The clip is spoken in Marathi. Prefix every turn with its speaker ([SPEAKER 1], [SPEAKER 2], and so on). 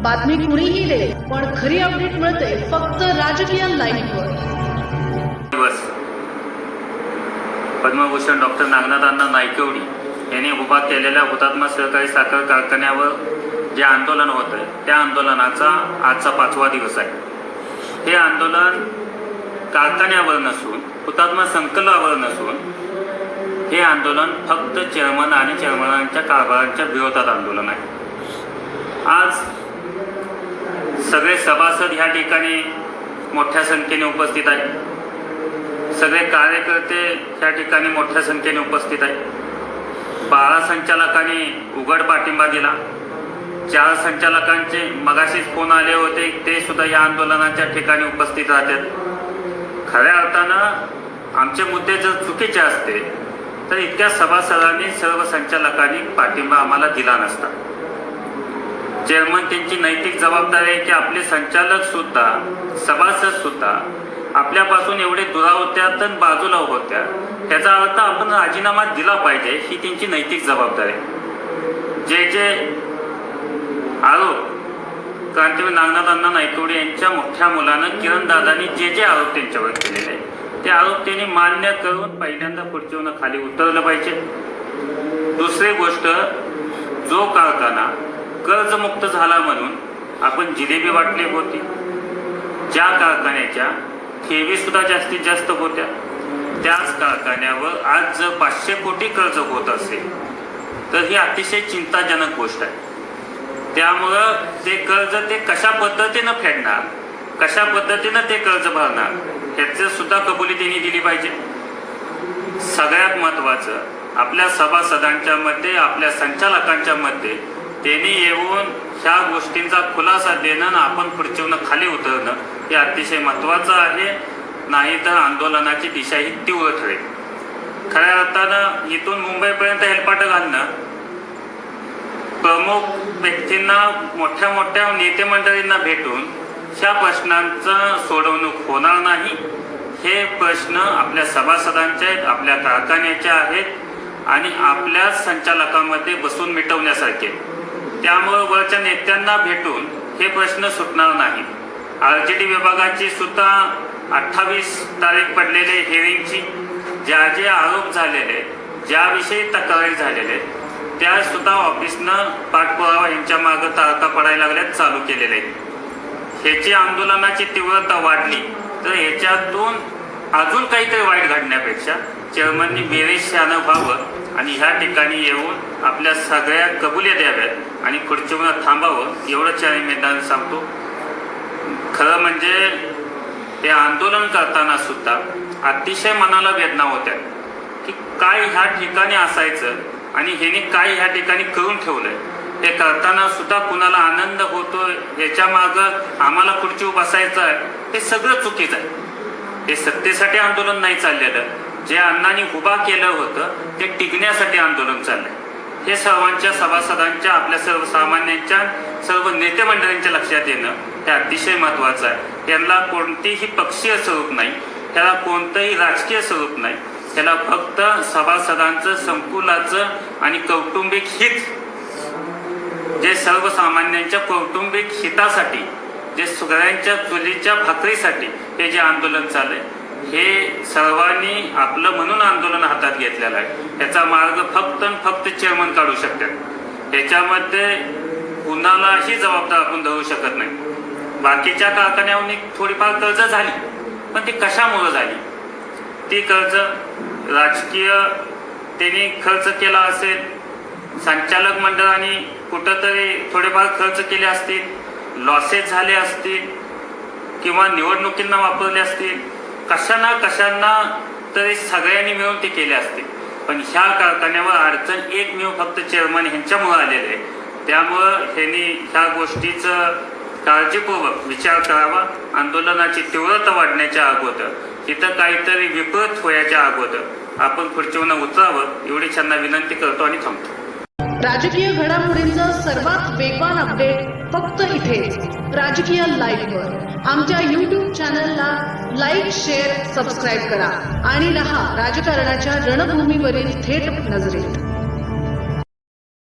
[SPEAKER 1] बातमी कुणीही दे, पण खरी अपडेट मिळते फक्त राजकीय लाईव्हवर.
[SPEAKER 2] दिवस पद्मभूषण डॉक्टर नागनाथ अण्णा नाईकवडी यांनी उभा केलेल्या हुतात्मा सहकारी साखर कारखान्यावर जे आंदोलन होतं त्या आंदोलनाचा आजचा 5वा दिवस आहे. हे आंदोलन कारखान्यावर नसून हुतात्मा संकल्पावर नसून हे आंदोलन फक्त चेअरमन आणि चेअरमनांच्या कारभारांच्या विरोधात आंदोलन आहे. आज सगळे सभासद ह्या ठिकाणी मोठ्या संख्येने उपस्थित आहेत. सगळे कार्यकर्ते ह्या ठिकाणी मोठ्या संख्येने उपस्थित आहेत. 12 संचालकांनी उघड पाठिंबा दिला. 4 संचालकांचे मगाशीच फोन आले होते, ते सुद्धा या आंदोलनाच्या ठिकाणी उपस्थित राहतात. खऱ्या अर्थानं आमचे मुद्दे जर चुकीचे असते तर इतक्या सभासदांनी सर्व संचालकांनी पाठिंबा आम्हाला दिला नसता. चेअरमन त्यांची नैतिक जबाबदारी आहे की आपले संचालक सुद्धा सभासद सुद्धा आपल्यापासून एवढे दुरावत्यात बाजूला होत्या, त्याचा अर्थ आपण राजीनामा दिला पाहिजे, ही त्यांची नैतिक जबाबदारी आहे. जे आरोप क्रांतीवीर नागनाथ अण्णा नाईकवडी यांच्या मोठ्या मुलानं किरण दादांनी जे आरोप त्यांच्यावर केलेले आहे ते आरोप त्यांनी मान्य करून पहिल्यांदा खुर्चीवरून खाली उतरलं पाहिजे. दुसरी गोष्ट, जो कारखाना कर्जमुक्त झाला म्हणून आपण जिलेबी वाटली होती, ज्या कारखान्याच्या ठेवी सुद्धा जास्तीत जास्त होत्या, त्याच कारखान्यावर आज जर 500 कोटी कर्ज होत असेल तर ही अतिशय चिंताजनक गोष्ट आहे. त्यामुळं ते कर्ज ते कशा पद्धतीनं फेडणार, कशा पद्धतीनं ते कर्ज भरणार ह्याचं सुद्धा कबुली त्यांनी दिली पाहिजे. सगळ्यात महत्त्वाचं, आपल्या सभासदांच्या मध्ये, आपल्या संचालकांच्या मध्ये त्यांनी येऊन ह्या गोष्टींचा खुलासा देणं आणि आपण खुर्चीवरून खाली उतरणं हे अतिशय महत्त्वाचं आहे. नाहीतर आंदोलनाची दिशा ही तीव्र ठरेल. खऱ्या अर्थानं इथून मुंबईपर्यंत हेलपाटं घालणं, प्रमुख व्यक्तींना, मोठ्या मोठ्या नेते मंडळींना भेटून ह्या प्रश्नांचं सोडवणूक होणार नाही. हे प्रश्न आपल्या सभासदांचे आहेत, आपल्या कारखान्याचे आहेत आणि आपल्या संचालकांमध्ये बसून मिटवण्यासारखे. त्यामुळे वरच्या नेत्यांना भेटून हे प्रश्न सुटणार नाही. RGD विभागाची सुद्धा 28 तारीख पडलेले हिअरिंगची जे आरोप झालेले, ज्याविषयी तक्रारी झालेले त्या सुद्धा ऑफिसनं पाठपुरावा यांच्या मागं तारखा पडायला लागल्यात चालू केलेले आहेत. ह्याची आंदोलनाची तीव्रता वाढली तर ह्याच्यातून अजून काहीतरी वाईट घडण्यापेक्षा चेअरमननी बेरेशानं व्हावं आणि ह्या ठिकाणी येऊन आपल्या सगळ्या कबुल्या द्याव्यात आणि खुर्चीवर थांबावं, एवढंच या निमित्तानं सांगतो. खरं म्हणजे हे आंदोलन करताना सुद्धा अतिशय मनाला वेदना होत्या की काय ह्या ठिकाणी असायचं आणि ह्याने काय ह्या ठिकाणी करून ठेवलंय. हे करताना सुद्धा कुणाला आनंद होतोय, ह्याच्या मागं आम्हाला खुर्चीवर बसायचं आहे, हे सगळं चुकीचं आहे. हे सत्तेसाठी आंदोलन नाही चाललेलं. जे अण्णांनी उभा केलं होतं ते टिकण्यासाठी आंदोलन चाललंय. हे सर्वांच्या सभासदांच्या, आपल्या सर्वसामान्यांच्या, सर्व नेते मंडळींच्या लक्षात येणं हे अतिशय महत्त्वाचं आहे. त्यांना कोणतेही पक्षीय स्वरूप नाही, त्याला कोणतंही राजकीय स्वरूप नाही, त्याला फक्त सभासदांचं, संकुलाचं आणि कौटुंबिक हित, जे सर्वसामान्यांच्या कौटुंबिक हितासाठी, जे सगळ्यांच्या चुलीच्या भाकरीसाठी हे जे आंदोलन चाललंय, हे सर्वांनी आपलं म्हणून आंदोलन हातात घेतलेलं आहे. याचा मार्ग फक्त चेअरमन काढू शकतात. याच्यामध्ये कुणालाही जबाबदार आपण धरू शकत नाही. बाकीच्या कारखान्यावर थोडीफार कर्ज झाली, पण ती कशामुळे झाली? ती कर्ज राजकीय त्यांनी खर्च केला असेल, संचालक मंडळाने कुठंतरी थोडेफार खर्च केले असतील, लॉसेस झाले असतील किंवा निवडणुकींना वापरले असतील, कशांना तरी सगळ्यांनी मिळून ते केले असतील. पण ह्या कारखान्यावर अडचण एकमेव फक्त चेअरमन ह्यांच्यामुळे आलेले आहे. त्यामुळं ह्यांनी ह्या गोष्टीचं काळजीपूर्वक विचार करावा. आंदोलनाची तीव्रता वाढण्याच्या अगोदर, तिथं काहीतरी विपरीत होण्याच्या अगोदर आपण खुर्चीवरून उतरावं, एवढी त्यांना विनंती करतो आणि थांबतो.
[SPEAKER 1] राजकीय घडामोडींचं सर्वात वेगवान अपडेट फक्त इथेच राजकीय लाईव्हवर. आमच्या YouTube चॅनलला लाईक, शेअर, सबस्क्राईब करा आणि रहा राजकारणाच्या रणभूमीवरील थेट नजरेत.